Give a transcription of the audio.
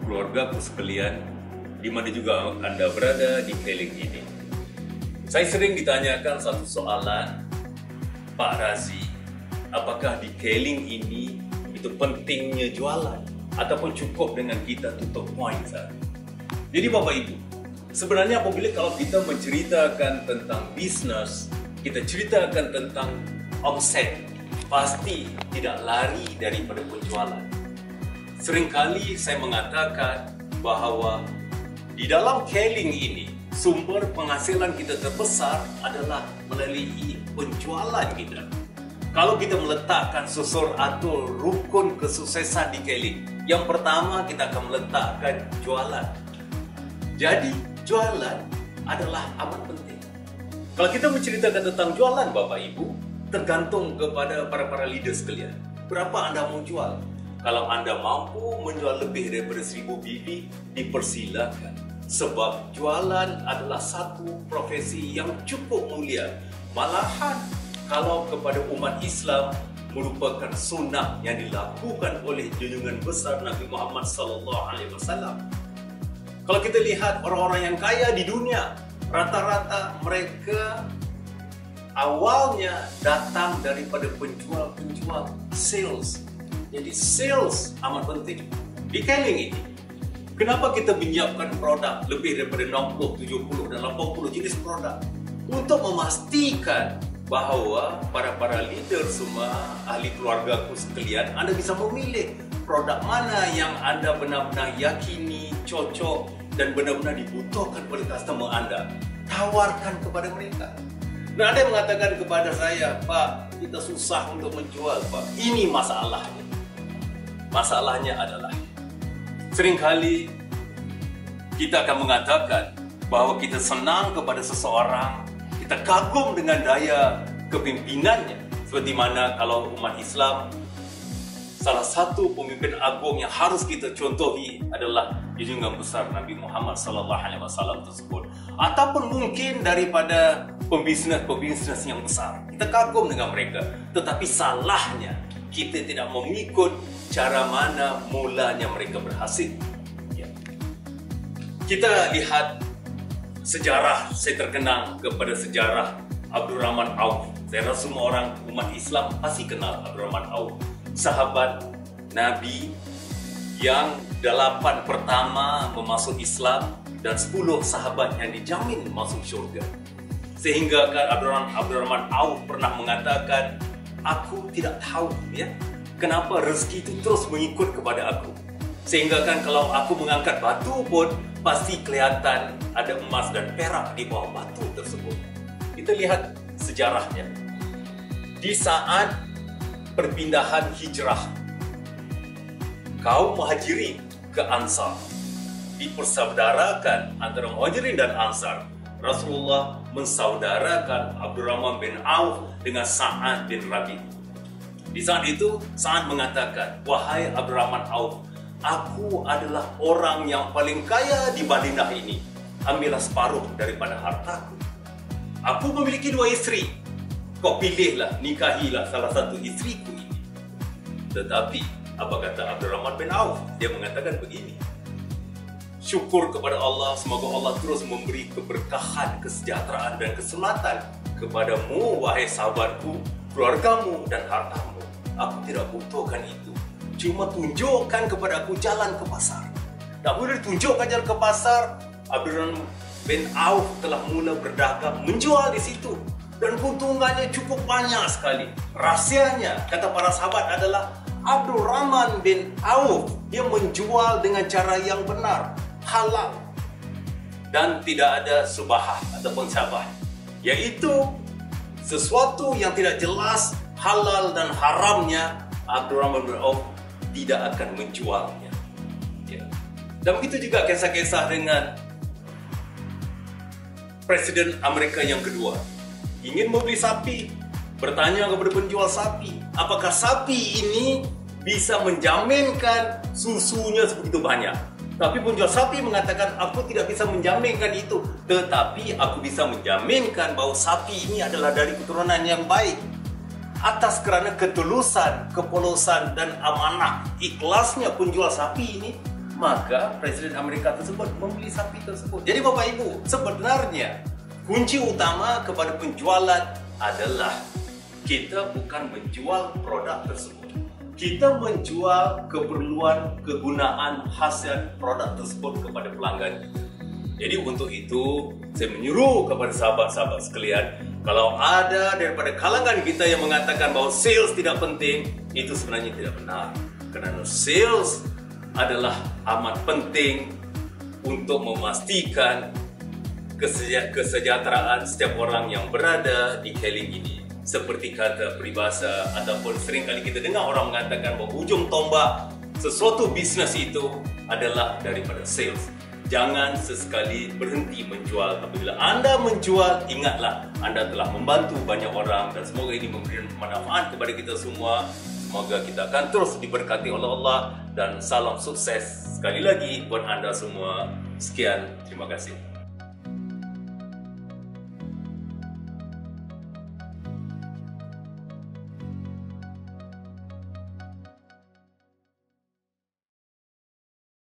keluargaku sekalian, di mana juga Anda berada di Keling ini. Saya sering ditanyakan satu soalan, Pak Razi, apakah di Keling ini itu pentingnya jualan ataupun cukup dengan kita tutup poin saja? Jadi Bapak Ibu, sebenarnya apabila kalau kita menceritakan tentang bisnis, kita ceritakan tentang omset, pasti tidak lari daripada penjualan. Seringkali saya mengatakan bahawa di dalam Keling ini, sumber penghasilan kita terbesar adalah melalui penjualan kita. Kalau kita meletakkan susur atau rukun kesuksesan di Keling, yang pertama kita akan meletakkan jualan. Jadi, jualan adalah amat penting. Kalau kita menceritakan tentang jualan, Bapak Ibu, tergantung kepada para leader sekalian. Berapa Anda mau jual? Kalau Anda mampu menjual lebih daripada 1000 biji, dipersilakan. Sebab jualan adalah satu profesi yang cukup mulia. Malahan, kalau kepada umat Islam, merupakan sunnah yang dilakukan oleh junjungan besar Nabi Muhammad SAW. Kalau kita lihat orang-orang yang kaya di dunia, rata-rata mereka awalnya datang daripada penjual-penjual, sales. Jadi sales amat penting. Di Keling ini, kenapa kita menyiapkan produk lebih daripada 60, 70 dan 80 jenis produk? Untuk memastikan bahawa para leader semua, ahli keluargaku sekalian, Anda bisa memilih produk mana yang Anda benar-benar yakini, cocok dan benar-benar dibutuhkan oleh customer Anda. Tawarkan kepada mereka. Dan ada yang mengatakan kepada saya, Pak, kita susah untuk menjual, Pak. Ini masalahnya. Masalahnya adalah seringkali kita akan mengatakan bahawa kita senang kepada seseorang, kita kagum dengan daya kepimpinannya. Seperti mana kalau umat Islam, salah satu pemimpin agung yang harus kita contohi adalah junjungan besar Nabi Muhammad SAW tersebut. Ataupun mungkin daripada pembisnis yang besar. Kita kagum dengan mereka. Tetapi salahnya, kita tidak mengikut cara mana mulanya mereka berhasil. Ya. Kita lihat sejarah, saya terkenang kepada sejarah Abdurrahman Auf. Saya rasa semua orang umat Islam pasti kenal Abdurrahman Auf. Sahabat Nabi yang 8 pertama memasuk Islam dan 10 sahabat yang dijamin masuk syurga. Sehingga Abdurrahman Auf pernah mengatakan, aku tidak tahu ya, kenapa rezeki itu terus mengikut kepada aku. Sehingga kan kalau aku mengangkat batu pun pasti kelihatan ada emas dan perak di bawah batu tersebut. Kita lihat sejarahnya. Di saat perpindahan hijrah kaum Muhajirin ke Ansar, dipersaudarakan antara Muhajirin dan Ansar. Rasulullah mensaudarakan Abdurrahman bin Auf dengan Sa'ad bin Rabi'. Di saat itu, Sa'ad mengatakan, wahai Abdurrahman Auf, aku adalah orang yang paling kaya di Madinah ini. Ambillah separuh daripada hartaku. Aku memiliki 2 isteri. Kau pilihlah, nikahilah salah satu istriku ini. Tetapi, apa kata Abdurrahman bin Auf? Dia mengatakan begini, syukur kepada Allah, semoga Allah terus memberi keberkahan, kesejahteraan dan keselamatan kepadamu, wahai sahabatku, keluargamu dan hartamu. Aku tidak butuhkan itu. Cuma tunjukkan kepada aku jalan ke pasar. Tak boleh tunjukkan jalan ke pasar. Abdurrahman bin Auf telah mula berdagang, menjual di situ. Dan keuntungannya cukup banyak sekali. Rahsianya, kata para sahabat, adalah Abdurrahman bin Auf, dia menjual dengan cara yang benar, halal. Dan tidak ada subahah ataupun syabah. Yaitu sesuatu yang tidak jelas, halal dan haramnya, Abdurrahman bin Auf tidak akan menjualnya. Ya. Dan begitu juga kisah-kisah dengan Presiden Amerika yang kedua. Ingin membeli sapi, bertanya kepada penjual sapi, apakah sapi ini bisa menjaminkan susunya sebegitu banyak? Tapi penjual sapi mengatakan, aku tidak bisa menjaminkan itu, tetapi aku bisa menjaminkan bahawa sapi ini adalah dari keturunan yang baik. Atas kerana ketulusan, kepolosan dan amanah, ikhlasnya penjual sapi ini, maka Presiden Amerika tersebut membeli sapi tersebut. Jadi Bapak Ibu, sebenarnya kunci utama kepada penjualan adalah kita bukan menjual produk tersebut. Kita menjual kegunaan hasil produk tersebut kepada pelanggan. Jadi untuk itu, saya menyuruh kepada sahabat-sahabat sekalian, kalau ada daripada kalangan kita yang mengatakan bahawa sales tidak penting, itu sebenarnya tidak benar. Kerana sales adalah amat penting untuk memastikan kesejahteraan setiap orang yang berada di Keling ini. Seperti kata peribahasa ataupun seringkali kita dengar orang mengatakan bahawa hujung tombak sesuatu bisnes itu adalah daripada sales. Jangan sesekali berhenti menjual. Apabila anda menjual, ingatlah anda telah membantu banyak orang dan semoga ini memberikan manfaat kepada kita semua. Semoga kita akan terus diberkati oleh Allah dan salam sukses sekali lagi buat anda semua. Sekian, terima kasih.